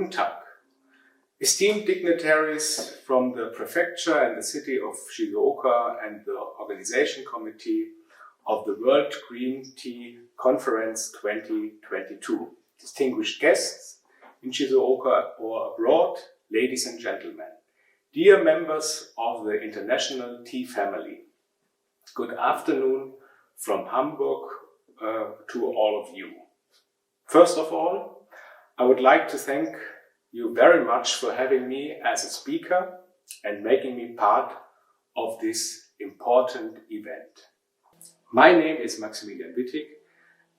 Guten Tag. Esteemed dignitaries from the prefecture and the city of Shizuoka and the organization committee of the World Green Tea Conference 2022, distinguished guests in Shizuoka or abroad, ladies and gentlemen, dear members of the international tea family, good afternoon from Hamburg to all of you. First of all, I would like to thank you very much for having me as a speaker and making me part of this important event. My name is Maximilian Wittig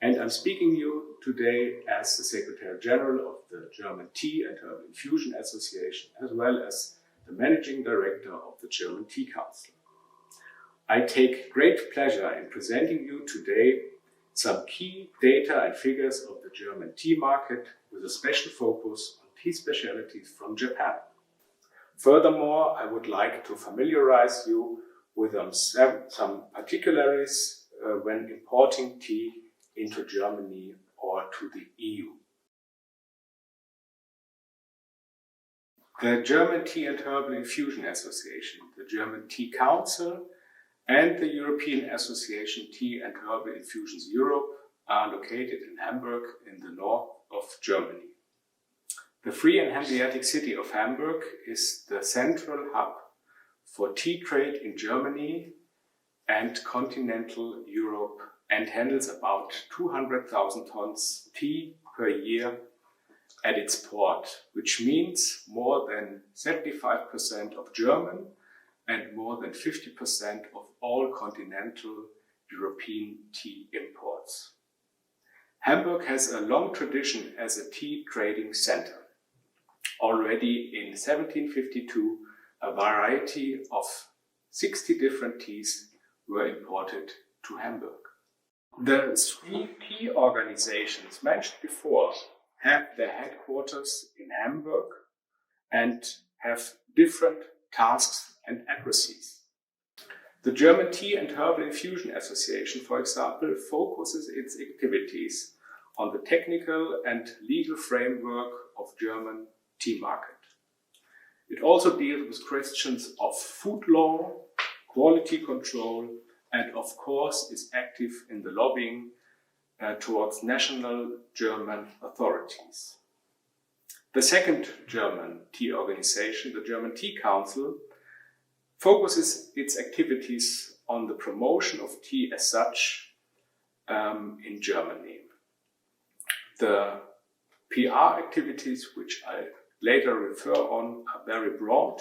and I'm speaking to you today as the Secretary General of the German Tea and Herbal Infusion Association, as well as the Managing Director of the German Tea Council. I take great pleasure in presenting you today some key data and figures of the German tea market with a special focus on tea specialties from Japan. Furthermore, I would like to familiarize you with some particularities when importing tea into Germany or to the EU. The German Tea and Herbal Infusion Association, the German Tea Council, and the European Association Tea and Herbal Infusions Europe are located in Hamburg in the north of Germany. The free and Hanseatic city of Hamburg is the central hub for tea trade in Germany and continental Europe and handles about 200,000 tons tea per year at its port, which means more than 75% of German and more than 50% of all continental European tea imports. Hamburg has a long tradition as a tea trading center. Already in 1752, a variety of 60 different teas were imported to Hamburg. The three tea organizations mentioned before have their headquarters in Hamburg and have different tasks and addresses. The German Tea and Herbal Infusion Association, for example, focuses its activities on the technical and legal framework of German tea market. It also deals with questions of food law, quality control, and of course is active in the lobbying towards national German authorities. The second German tea organization, the German Tea Council, focuses its activities on the promotion of tea as such in Germany. The PR activities, which I later refer on, are very broad,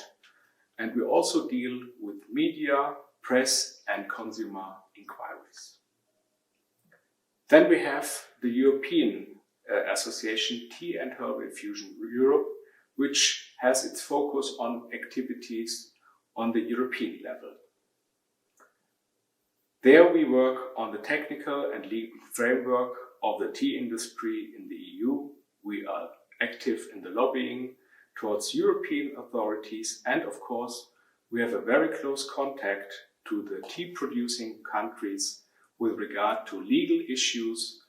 and we also deal with media, press and consumer inquiries. Then we have the European Association Tea and Herbal Infusion Europe, which has its focus on activities on the European level. There we work on the technical and legal framework of the tea industry in the EU. We are active in the lobbying towards European authorities, and of course we have a very close contact to the tea producing countries with regard to legal issues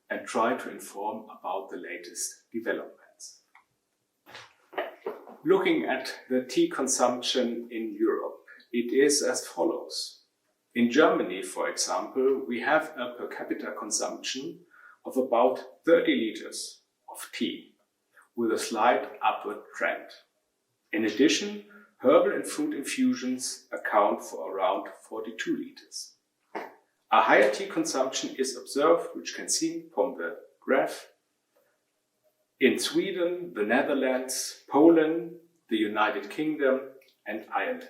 and try to inform about the latest developments. Looking at the tea consumption in Europe, it is as follows. In Germany, for example, we have a per capita consumption of about 30 liters of tea, with a slight upward trend. In addition, herbal and fruit infusions account for around 42 liters. A higher tea consumption is observed, which can be seen from the graph, in Sweden, the Netherlands, Poland, the United Kingdom and Ireland.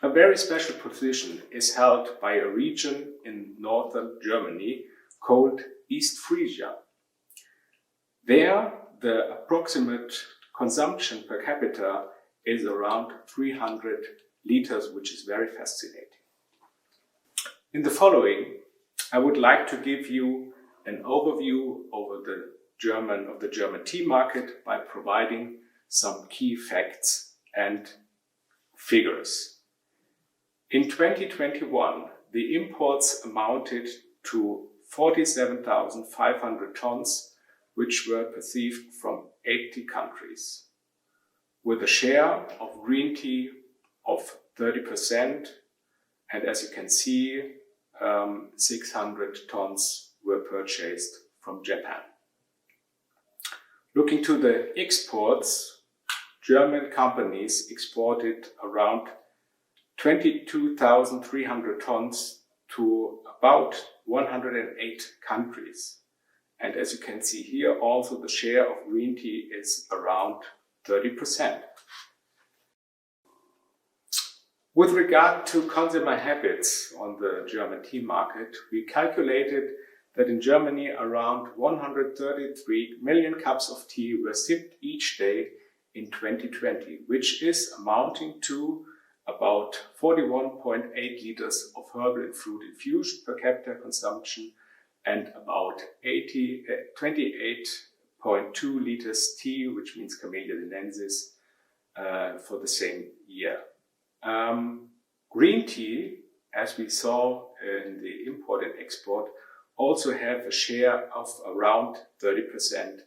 A very special position is held by a region in northern Germany called East Frisia. There, the approximate consumption per capita is around 300 liters, which is very fascinating. In the following, I would like to give you an overview of the German tea market by providing some key facts and figures. In 2021, the imports amounted to 47,500 tons, which were perceived from 80 countries, with a share of green tea of 30%. And as you can see, 600 tons were purchased from Japan. Looking to the exports, German companies exported around 22,300 tons to about 108 countries. And as you can see here, also the share of green tea is around 30%. With regard to consumer habits on the German tea market, we calculated that in Germany around 133 million cups of tea were sipped each day in 2020, which is amounting to about 41.8 liters of herbal and fruit infusion per capita consumption and about 28.2 liters tea, which means Camellia sinensis, for the same year. Green tea, as we saw in the import and export, also have a share of around 30%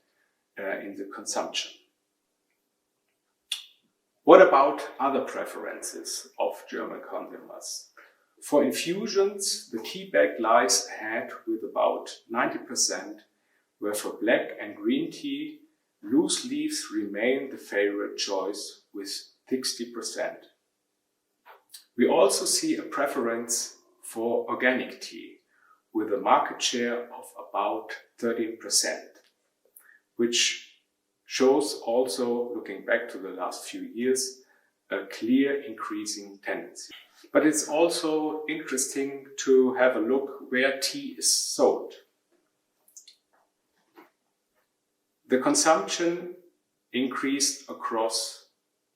in the consumption. What about other preferences of German consumers? For infusions, the tea bag lies ahead with about 90%, where for black and green tea, loose leaves remain the favorite choice with 60%. We also see a preference for organic tea, with a market share of about 13%, which shows also, looking back to the last few years, a clear increasing tendency. But it's also interesting to have a look where tea is sold. The consumption increased across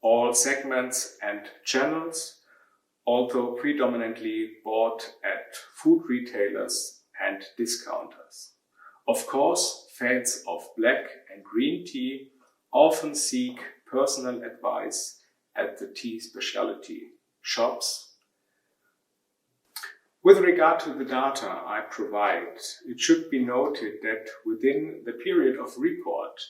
all segments and channels, although predominantly bought at food retailers and discounters. Of course, fans of black and green tea often seek personal advice at the tea specialty shops. With regard to the data I provide, it should be noted that within the period of report,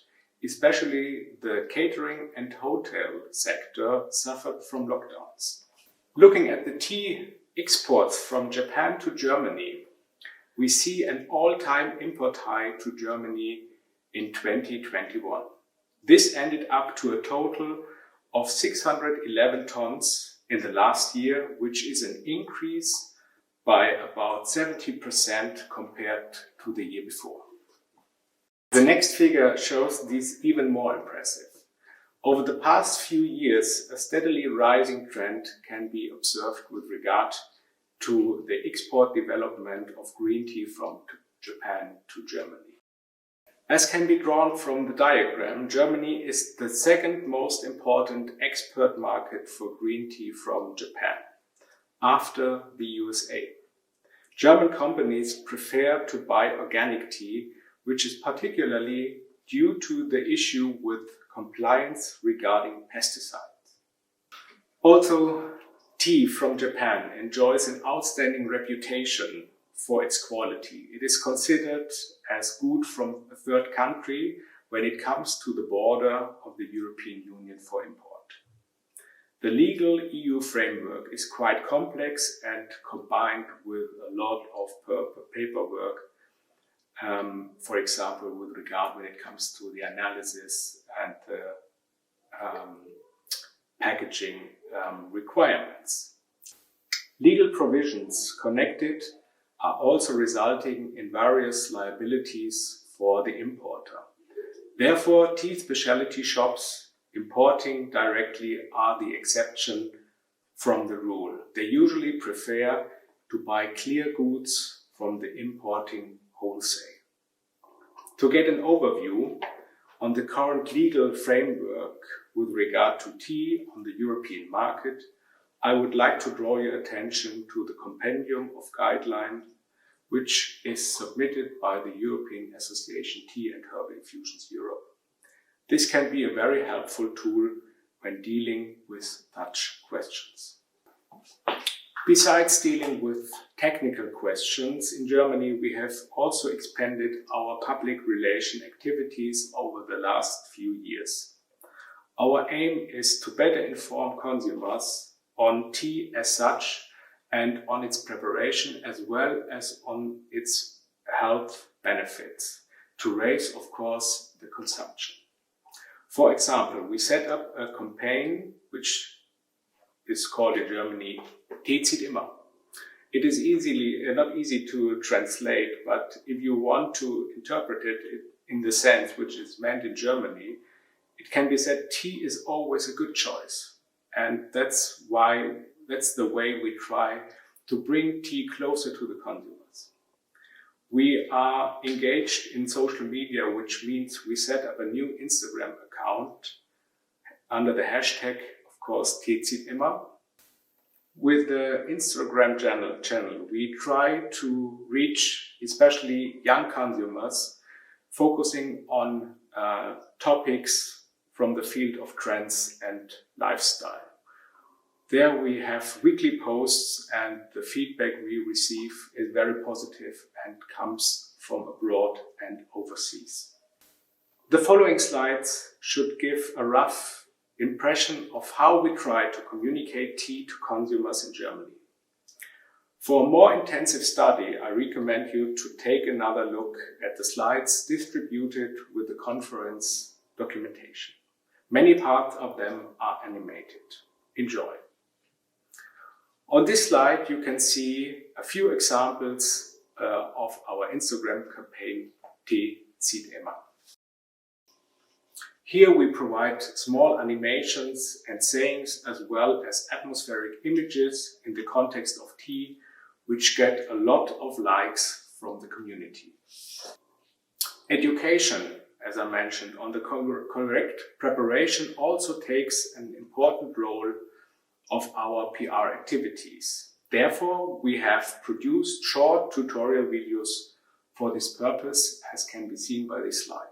especially the catering and hotel sector suffered from lockdowns. Looking at the tea exports from Japan to Germany, we see an all-time import high to Germany in 2021. This ended up to a total of 611 tons in the last year, which is an increase by about 70% compared to the year before. The next figure shows this even more impressive. Over the past few years, a steadily rising trend can be observed with regard to the export development of green tea from Japan to Germany. As can be drawn from the diagram, Germany is the second most important export market for green tea from Japan, after the USA. German companies prefer to buy organic tea, which is particularly due to the issue with compliance regarding pesticides. Also, tea from Japan enjoys an outstanding reputation for its quality. It is considered as good from a third country when it comes to the border of the European Union for import. The legal EU framework is quite complex and combined with a lot of paperwork, for example, with regard when it comes to the analysis and the packaging requirements. Legal provisions connected are also resulting in various liabilities for the importer. Therefore, tea specialty shops importing directly are the exception from the rule. They usually prefer to buy clear goods from the importing wholesale. To get an overview on the current legal framework with regard to tea on the European market, I would like to draw your attention to the Compendium of Guidelines, which is submitted by the European Association Tea and Herbal Infusions Europe. This can be a very helpful tool when dealing with such questions. Besides dealing with technical questions, in Germany we have also expanded our public relation activities over the last few years. Our aim is to better inform consumers on tea as such and on its preparation as well as on its health benefits, to raise, of course, the consumption. For example, we set up a campaign which is called in Germany Tee zieht immer. It is not easy to translate, but if you want to interpret it in the sense which is meant in Germany, it can be said tea is always a good choice. And that's the way we try to bring tea closer to the consumers. We are engaged in social media, which means we set up a new Instagram account under the hashtag, of course, Tee zieht immer. With the Instagram channel, we try to reach especially young consumers, focusing on topics from the field of trends and lifestyle. There we have weekly posts, and the feedback we receive is very positive and comes from abroad and overseas. The following slides should give a rough impression of how we try to communicate tea to consumers in Germany. For a more intensive study, I recommend you to take another look at the slides distributed with the conference documentation. Many parts of them are animated. Enjoy. On this slide, you can see a few examples of our Instagram campaign, Tee zieht immer. Here we provide small animations and sayings as well as atmospheric images in the context of tea, which get a lot of likes from the community. Education, as I mentioned, on the correct preparation also takes an important role of our PR activities. Therefore, we have produced short tutorial videos for this purpose, as can be seen by this slide.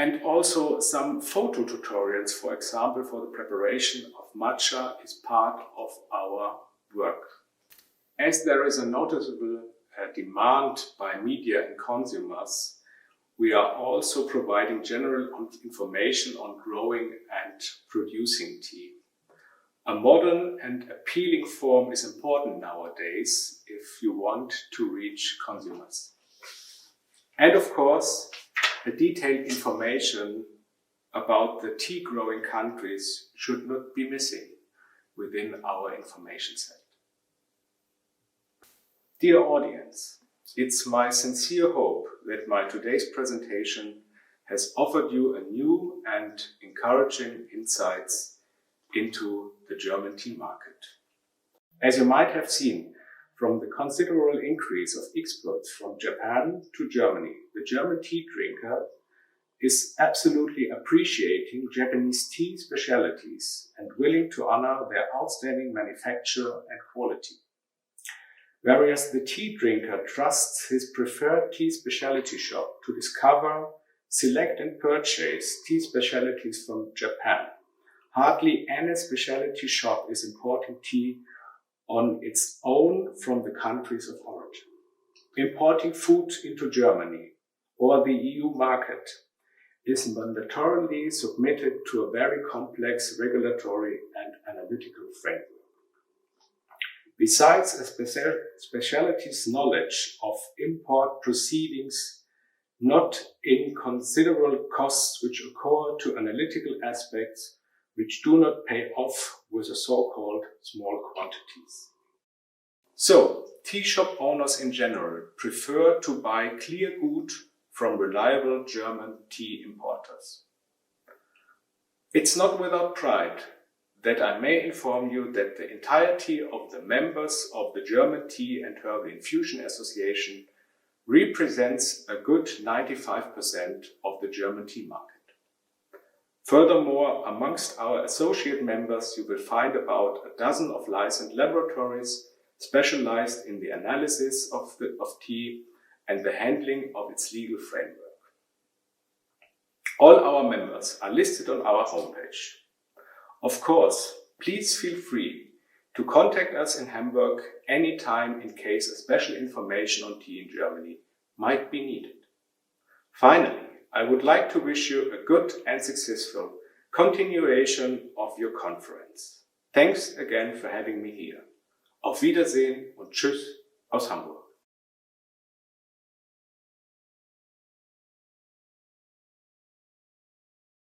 And also some photo tutorials, for example, for the preparation of matcha is part of our work. As there is a noticeable demand by media and consumers, we are also providing general information on growing and producing tea. A modern and appealing form is important nowadays if you want to reach consumers. And of course, the detailed information about the tea growing countries should not be missing within our information set. Dear audience, it's my sincere hope that my today's presentation has offered you a new and encouraging insights into the German tea market. As you might have seen, from the considerable increase of exports from Japan to Germany, the German tea drinker is absolutely appreciating Japanese tea specialties and willing to honor their outstanding manufacture and quality. Whereas the tea drinker trusts his preferred tea specialty shop to discover, select and purchase tea specialties from Japan. Hardly any specialty shop is importing tea on its own from the countries of origin. Importing food into Germany or the EU market is mandatorily submitted to a very complex regulatory and analytical framework. Besides a speciality's knowledge of import proceedings, not inconsiderable costs which occur to analytical aspects which do not pay off with the so-called small quantities. So, tea shop owners in general prefer to buy clear good from reliable German tea importers. It's not without pride that I may inform you that the entirety of the members of the German Tea and Herbal Infusion Association represents a good 95% of the German tea market. Furthermore, amongst our associate members, you will find about a dozen of licensed laboratories specialized in the analysis of tea and the handling of its legal framework. All our members are listed on our homepage. Of course, please feel free to contact us in Hamburg anytime in case a special information on tea in Germany might be needed. Finally, I would like to wish you a good and successful continuation of your conference. Thanks again for having me here. Auf Wiedersehen und Tschüss aus Hamburg.